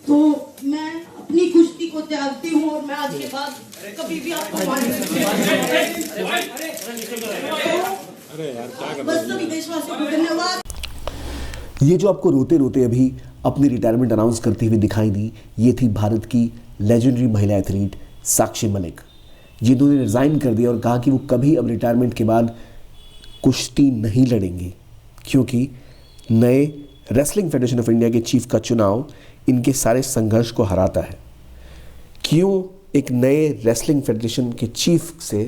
तो मैं अपनी कुश्ती को त्यागती हूँ और मैं आज के बाद कभी भी आपको बस सभी देशवासियों को धन्यवाद। ये जो आपको रोते रोते अभी अपनी रिटायरमेंट अनाउंस करती हुई दिखाई दी, ये थी भारत की लेजेंडरी महिला एथलीट साक्षी मलिक, जिन्होंने रिज़ाइन कर दिया और कहा कि वो कभी अब रिटायरमेंट के बाद कुश्ती नहीं लड़ेंगे, क्योंकि नए रेसलिंग फेडरेशन ऑफ इंडिया के चीफ का चुनाव इनके सारे संघर्ष को हराता है। क्यों एक नए रेसलिंग फेडरेशन के चीफ से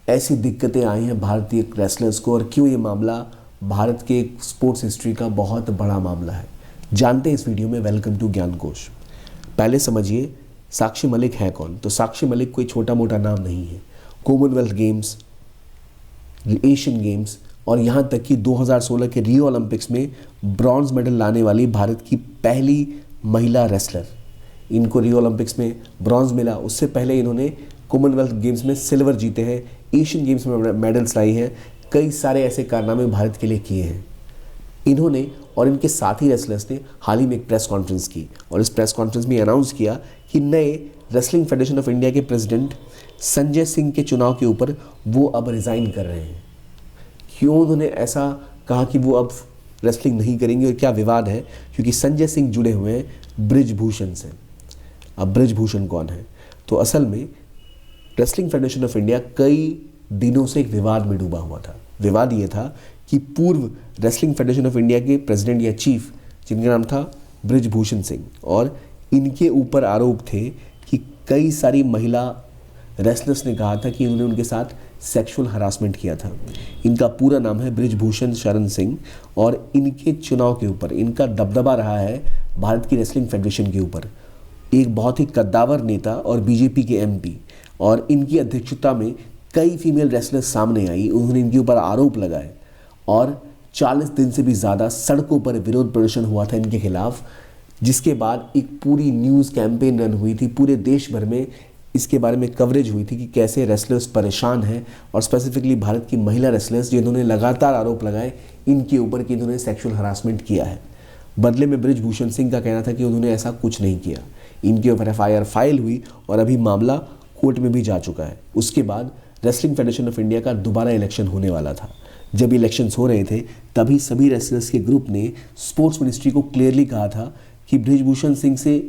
ऐसी दिक्कतें आई हैं भारतीय रेसलर्स को, और क्यों ये मामला भारत के स्पोर्ट्स हिस्ट्री का बहुत बड़ा मामला है, जानते हैं इस वीडियो में। वेलकम टू ज्ञान कोश। पहले समझिए साक्षी मलिक है कौन। तो साक्षी मलिक कोई छोटा मोटा नाम नहीं है। कॉमनवेल्थ गेम्स, एशियन गेम्स और यहाँ तक कि 2016 के रियो ओलंपिक्स में ब्रॉन्ज मेडल लाने वाली भारत की पहली महिला रेसलर। इनको रियो ओलंपिक्स में ब्रॉन्ज मिला, उससे पहले इन्होंने कॉमनवेल्थ गेम्स में सिल्वर जीते हैं, एशियन गेम्स में मेडल्स लाई हैं, कई सारे ऐसे कारनामे भारत के लिए किए हैं इन्होंने। और इनके साथी रेसलर्स ने हाल ही में एक प्रेस कॉन्फ्रेंस की और इस प्रेस कॉन्फ्रेंस में अनाउंस किया कि नए रेसलिंग फेडरेशन ऑफ इंडिया के प्रेसिडेंट संजय सिंह के चुनाव के ऊपर वो अब रिज़ाइन कर रहे हैं। क्यों उन्होंने ऐसा कहा कि वो अब रेसलिंग नहीं करेंगे और क्या विवाद है? क्योंकि संजय सिंह जुड़े हुए हैं बृजभूषण से। अब बृजभूषण कौन है? तो असल में रेसलिंग फेडरेशन ऑफ इंडिया कई दिनों से एक विवाद में डूबा हुआ था। विवाद ये था कि पूर्व रेसलिंग फेडरेशन ऑफ इंडिया के प्रेसिडेंट या चीफ, जिनका नाम था बृजभूषण सिंह, और इनके ऊपर आरोप थे कि कई सारी महिला रेसलर्स ने कहा था कि उन्होंने उनके साथ सेक्सुअल हरासमेंट किया था। इनका पूरा नाम है बृजभूषण शरण सिंह और इनके चुनाव के ऊपर इनका दबदबा रहा है भारत की रेसलिंग फेडरेशन के ऊपर। एक बहुत ही कद्दावर नेता और बीजेपी के एमपी और इनकी अध्यक्षता में कई फीमेल रेसलर्स सामने आई, उन्होंने इनके ऊपर आरोप लगाए और 40 दिन से भी ज़्यादा सड़कों पर विरोध प्रदर्शन हुआ था इनके खिलाफ, जिसके बाद एक पूरी न्यूज़ कैंपेन रन हुई थी। पूरे देश भर में इसके बारे में कवरेज हुई थी कि कैसे रेसलर्स परेशान हैं, और स्पेसिफिकली भारत की महिला रेसलर्स जिन्होंने लगातार आरोप लगाए इनके ऊपर कि इन्होंने सेक्सुअल हरासमेंट किया है। बदले में बृजभूषण सिंह का कहना था कि उन्होंने ऐसा कुछ नहीं किया। इनके ऊपर एफआईआर फाइल हुई और अभी मामला कोर्ट में भी जा चुका है। उसके बाद रेसलिंग फेडरेशन ऑफ इंडिया का दोबारा इलेक्शन होने वाला था। जब इलेक्शंस हो रहे थे तभी सभी रेसलर्स के ग्रुप ने स्पोर्ट्स मिनिस्ट्री को क्लियरली कहा था कि बृजभूषण सिंह से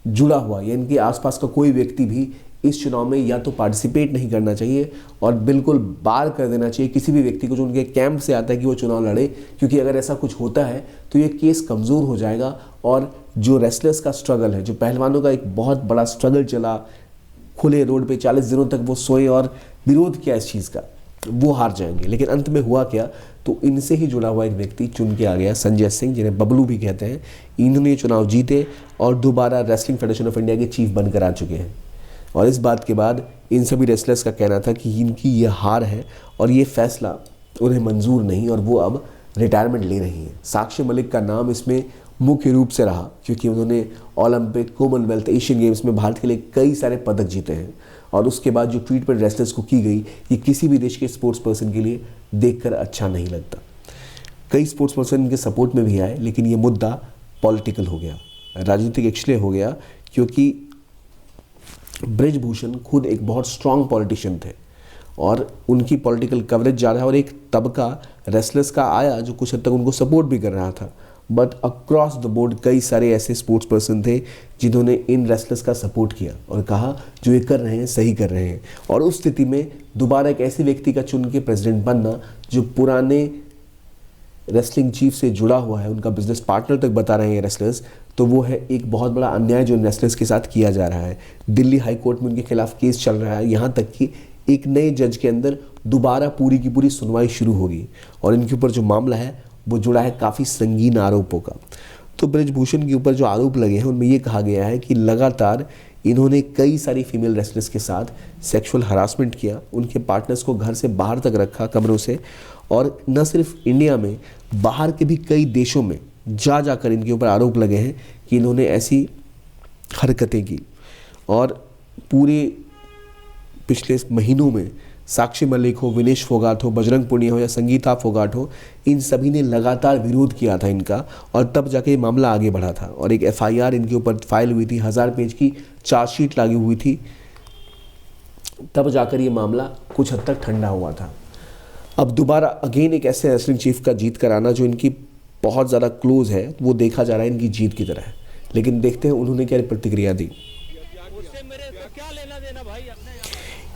जुड़ा हुआ या इनके आसपास का कोई व्यक्ति भी इस चुनाव में या तो पार्टिसिपेट नहीं करना चाहिए और बिल्कुल बार कर देना चाहिए किसी भी व्यक्ति को जो उनके कैंप से आता है कि वो चुनाव लड़े, क्योंकि अगर ऐसा कुछ होता है तो ये केस कमज़ोर हो जाएगा और जो रेसलर्स का स्ट्रगल है, जो पहलवानों का एक बहुत बड़ा स्ट्रगल चला, खुले रोड पे 40 दिनों तक वो सोए और विरोध किया इस चीज़ का, वो हार जाएंगे। लेकिन अंत में हुआ क्या? तो इनसे ही जुड़ा हुआ एक व्यक्ति चुन के आ गया, संजय सिंह, जिन्हें बबलू भी कहते हैं। इन्होंने चुनाव जीते और दोबारा रेसलिंग फेडरेशन ऑफ इंडिया के चीफ बनकर आ चुके हैं। और इस बात के बाद इन सभी रेसलर्स का कहना था कि इनकी ये हार है और ये फैसला उन्हें मंजूर नहीं और वो अब रिटायरमेंट ले रही हैं। साक्षी मलिक का नाम इसमें मुख्य रूप से रहा क्योंकि उन्होंने ओलंपिक, कॉमनवेल्थ, एशियन गेम्स में भारत के लिए कई सारे पदक जीते हैं। और उसके बाद जो ट्रीटमेंट रेसलर्स को की गई, ये किसी भी देश के स्पोर्ट्स पर्सन के लिए देखकर अच्छा नहीं लगता। कई स्पोर्ट्स पर्सन इनके सपोर्ट में भी आए, लेकिन ये मुद्दा पॉलिटिकल हो गया, राजनीतिक इसलिए हो गया क्योंकि बृजभूषण खुद एक बहुत स्ट्रांग पॉलिटिशियन थे और उनकी पॉलिटिकल कवरेज जा रहा है और एक तबका रेसलर्स का आया जो कुछ हद तक उनको सपोर्ट भी कर रहा था। बट अक्रॉस द बोर्ड कई सारे ऐसे स्पोर्ट्स पर्सन थे जिन्होंने इन रेसलर्स का सपोर्ट किया और कहा जो ये कर रहे हैं सही कर रहे हैं। और उस स्थिति में दोबारा एक ऐसे व्यक्ति का चुन के प्रेसिडेंट बनना जो पुराने रेसलिंग चीफ से जुड़ा हुआ है, उनका बिजनेस पार्टनर तक बता रहे हैं रेसलर्स, तो वो है एक बहुत बड़ा अन्याय जो रेसलर्स के साथ किया जा रहा है। दिल्ली हाई कोर्ट में उनके खिलाफ केस चल रहा है, यहाँ तक कि एक नए जज के अंदर दोबारा पूरी की पूरी सुनवाई शुरू होगी और इनके ऊपर जो मामला है वो जुड़ा है काफ़ी संगीन आरोपों का। तो बृजभूषण के ऊपर जो आरोप लगे हैं उनमें ये कहा गया है कि लगातार इन्होंने कई सारी फीमेल रेसलर्स के साथ सेक्सुअल हरासमेंट किया, उनके पार्टनर्स को घर से बाहर तक रखा कमरों से, और न सिर्फ इंडिया में, बाहर के भी कई देशों में जाकर इनके ऊपर आरोप लगे हैं कि इन्होंने ऐसी हरकतें की। और पूरे पिछले महीनों में साक्षी मलिक हो, विनेश फोगाट हो, बजरंग पुनिया हो या संगीता फोगाट हो, इन सभी ने लगातार विरोध किया था इनका, और तब जाके ये मामला आगे बढ़ा था और एक एफआईआर इनके ऊपर फाइल हुई थी, 1000 पेज की चार्जशीट लगी हुई थी, तब जाकर ये मामला कुछ हद तक ठंडा हुआ था। अब दोबारा अगेन एक ऐसे रेसलिंग चीफ का जीत कराना जो इनकी बहुत ज़्यादा क्लोज है, वो देखा जा रहा है इनकी जीत की तरह है। लेकिन देखते हैं उन्होंने क्या प्रतिक्रिया दी।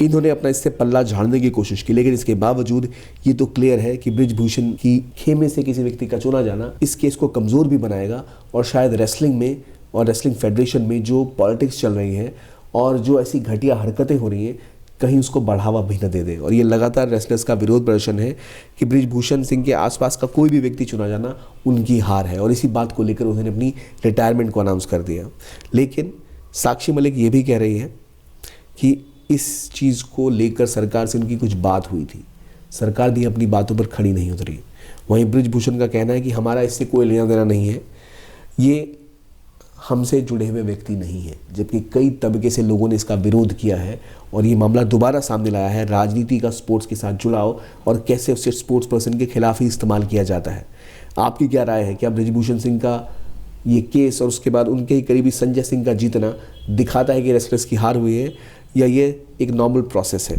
इन्होंने अपना इससे पल्ला झाड़ने की कोशिश की, लेकिन इसके बावजूद ये तो क्लियर है कि बृजभूषण की खेमे से किसी व्यक्ति का चुना जाना इस केस को कमज़ोर भी बनाएगा, और शायद रेसलिंग में और रेसलिंग फेडरेशन में जो पॉलिटिक्स चल रही है और जो ऐसी घटिया हरकतें हो रही हैं, कहीं उसको बढ़ावा भी न दे दे। और ये लगातार रेसलर्स का विरोध प्रदर्शन है कि बृजभूषण सिंह के आसपास का कोई भी व्यक्ति चुना जाना उनकी हार है, और इसी बात को लेकर उन्होंने अपनी रिटायरमेंट को अनाउंस कर दिया। लेकिन साक्षी मलिक ये भी कह रही है कि इस चीज़ को लेकर सरकार से उनकी कुछ बात हुई थी, सरकार भी अपनी बातों पर खड़ी नहीं उतरी। वहीं बृजभूषण का कहना है कि हमारा इससे कोई लेना देना नहीं है, ये हमसे जुड़े हुए व्यक्ति नहीं है, जबकि कई तबके से लोगों ने इसका विरोध किया है और ये मामला दोबारा सामने लाया है, राजनीति का स्पोर्ट्स के साथ जुड़ाव और कैसे उसे स्पोर्ट्स पर्सन के खिलाफ ही इस्तेमाल किया जाता है। आपकी क्या राय है? क्या बृजभूषण सिंह का ये केस और उसके बाद उनके ही करीबी संजय सिंह का जीतना दिखाता है कि रेसलर्स की हार हुई है, या ये एक नॉर्मल प्रोसेस है?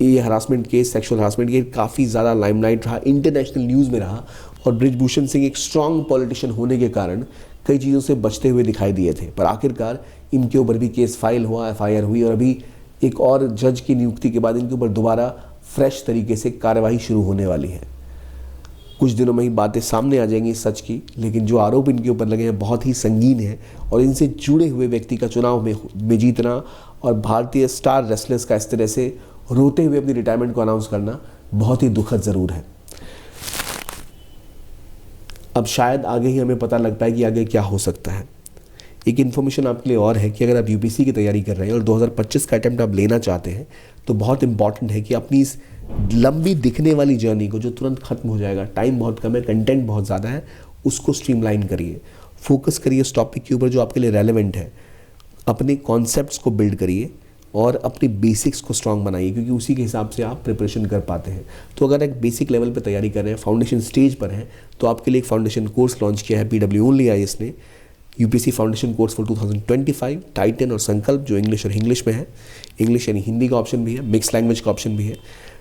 ये harassment case, sexual harassment case काफ़ी ज़्यादा लाइमलाइट रहा, इंटरनेशनल न्यूज़ में रहा, और बृजभूषण सिंह एक स्ट्रॉन्ग पॉलिटिशियन होने के कारण कई चीज़ों से बचते हुए दिखाई दिए थे, पर आखिरकार इनके ऊपर भी केस फाइल हुआ, एफआईआर हुई, और अभी एक और जज की नियुक्ति के बाद इनके ऊपर दोबारा फ्रेश तरीके से कार्यवाही शुरू होने वाली है। कुछ दिनों में ही बातें सामने आ जाएंगी सच की, लेकिन जो आरोप इनके ऊपर लगे हैं बहुत ही संगीन है, और इनसे जुड़े हुए व्यक्ति का चुनाव में जीतना और भारतीय स्टार रेसलर्स का इस तरह से रोते हुए अपनी रिटायरमेंट को अनाउंस करना बहुत ही दुखद ज़रूर है। अब शायद आगे ही हमें पता लग पाए कि आगे क्या हो सकता है। एक इन्फॉर्मेशन आपके लिए और है कि अगर आप यूपीएससी की तैयारी कर रहे हैं और 2025 का अटेम्प्ट आप लेना चाहते हैं, तो बहुत इंपॉर्टेंट है कि अपनी इस लंबी दिखने वाली जर्नी को, जो तुरंत खत्म हो जाएगा, टाइम बहुत कम है, कंटेंट बहुत ज़्यादा है, उसको स्ट्रीमलाइन करिए, फोकस करिए उस टॉपिक के ऊपर जो आपके लिए रेलेवेंट है, अपने कॉन्सेप्ट्स को बिल्ड करिए और अपनी बेसिक्स को स्ट्रॉन्ग बनाइए, क्योंकि उसी के हिसाब से आप प्रिपरेशन कर पाते हैं। तो अगर एक बेसिक लेवल पे तैयारी कर रहे हैं, फाउंडेशन स्टेज पर हैं, तो आपके लिए एक फाउंडेशन कोर्स लॉन्च किया है PWOnlyIAS ने, UPSC foundation course for 2025, Titan और संकल्प, जो इंग्लिश और इंग्लिश में है। इंग्लिश यानी हिंदी का ऑप्शन भी है, मिक्स लैंग्वेज का ऑप्शन भी है।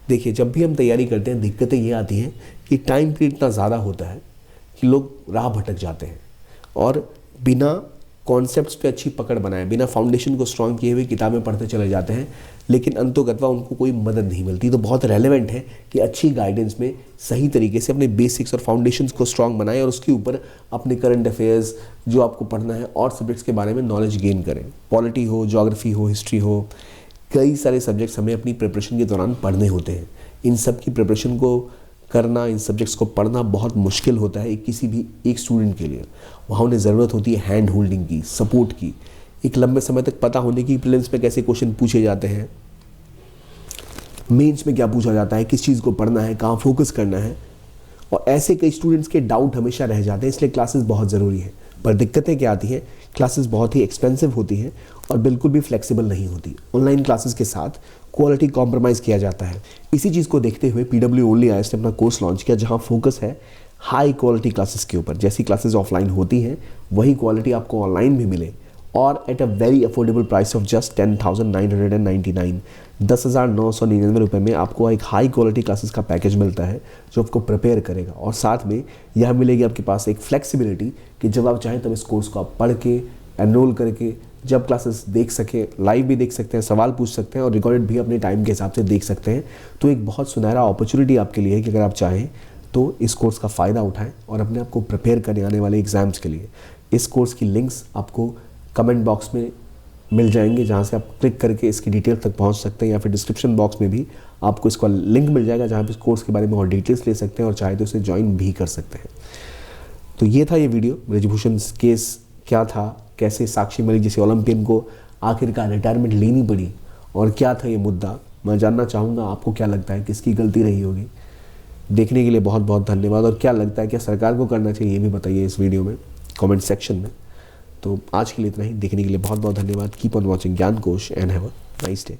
देखिए, जब भी हम तैयारी करते हैं, दिक्कतें ये आती हैं कि टाइम पीरियड इतना ज़्यादा होता है कि लोग राह भटक जाते हैं और बिना कॉन्सेप्ट्स पे अच्छी पकड़ बनाए, बिना फाउंडेशन को स्ट्रॉन्ग किए हुए किताबें पढ़ते चले जाते हैं, लेकिन अंतोगत्वा उनको कोई मदद नहीं मिलती। तो बहुत रेलेवेंट है कि अच्छी गाइडेंस में सही तरीके से अपने बेसिक्स और फाउंडेशंस को स्ट्रॉन्ग बनाएं और उसके ऊपर अपने करंट अफेयर्स जो आपको पढ़ना है और सब्जेक्ट्स के बारे में नॉलेज गेन करें। पॉलिटी हो, ज्योग्राफी हो, हिस्ट्री हो, कई सारे सब्जेक्ट्स हमें अपनी प्रिपरेशन के दौरान पढ़ने होते हैं। इन सब की प्रिपरेशन को करना, इन सब्जेक्ट्स को पढ़ना बहुत मुश्किल होता है किसी भी एक स्टूडेंट के लिए। वहाँ उन्हें ज़रूरत होती है हैंड होल्डिंग की, सपोर्ट की, एक लंबे समय तक पता होने की प्रीलिम्स में कैसे क्वेश्चन पूछे जाते हैं, मेंस में क्या पूछा जाता है, किस चीज़ को पढ़ना है, कहाँ फोकस करना है, और ऐसे कई स्टूडेंट्स के डाउट हमेशा रह जाते हैं। इसलिए क्लासेस बहुत ज़रूरी है। पर दिक्कतें क्या आती हैं, क्लासेस बहुत ही एक्सपेंसिव होती हैं और बिल्कुल भी फ्लेक्सिबल नहीं होती। ऑनलाइन क्लासेस के साथ क्वालिटी कॉम्प्रोमाइज़ किया जाता है। इसी चीज़ को देखते हुए PWOnlyIAS ने अपना कोर्स लॉन्च किया, जहां फोकस है हाई क्वालिटी क्लासेस के ऊपर। जैसी क्लासेस ऑफलाइन होती हैं, वही क्वालिटी आपको ऑनलाइन भी मिले, और at a very affordable price of just 10,999, 10,999 रुपये में आपको एक हाई क्वालिटी क्लासेस का पैकेज मिलता है जो आपको प्रिपेयर करेगा। और साथ में यह मिलेगी आपके पास एक फ्लेक्सिबिलिटी कि जब आप चाहें तब इस कोर्स को आप पढ़ के, एनरोल करके, जब क्लासेस देख सकें, लाइव भी देख सकते हैं, सवाल पूछ सकते हैं, और रिकॉर्डेड भी अपने टाइम के हिसाब से देख सकते हैं। तो एक बहुत सुनहरा अपॉर्चुनिटी आपके लिए है कि अगर आप चाहें तो इस कोर्स का फ़ायदा उठाएं और अपने आप को प्रिपेयर करने आने वाले एग्जाम्स के लिए। इस कोर्स की लिंक्स आपको कमेंट बॉक्स में मिल जाएंगे, जहां से आप क्लिक करके इसकी डिटेल तक पहुंच सकते हैं, या फिर डिस्क्रिप्शन बॉक्स में भी आपको इसका लिंक मिल जाएगा, जहां पे इस कोर्स के बारे में और डिटेल्स ले सकते हैं और चाहे तो इसे ज्वाइन भी कर सकते हैं। तो ये था ये वीडियो, बृजभूषण केस क्या था, कैसे साक्षी मलिक जैसे ओलंपियन को आखिरकार रिटायरमेंट लेनी पड़ी, और क्या था ये मुद्दा। मैं जानना चाहूँगा आपको क्या लगता है, किसकी गलती रही होगी। देखने के लिए बहुत बहुत धन्यवाद। और क्या लगता है, क्या सरकार को करना चाहिए, ये भी बताइए इस वीडियो में कमेंट सेक्शन में। तो आज के लिए इतना ही। देखने के लिए बहुत बहुत धन्यवाद। कीप ऑन वॉचिंग ज्ञान कोश and have a nice day.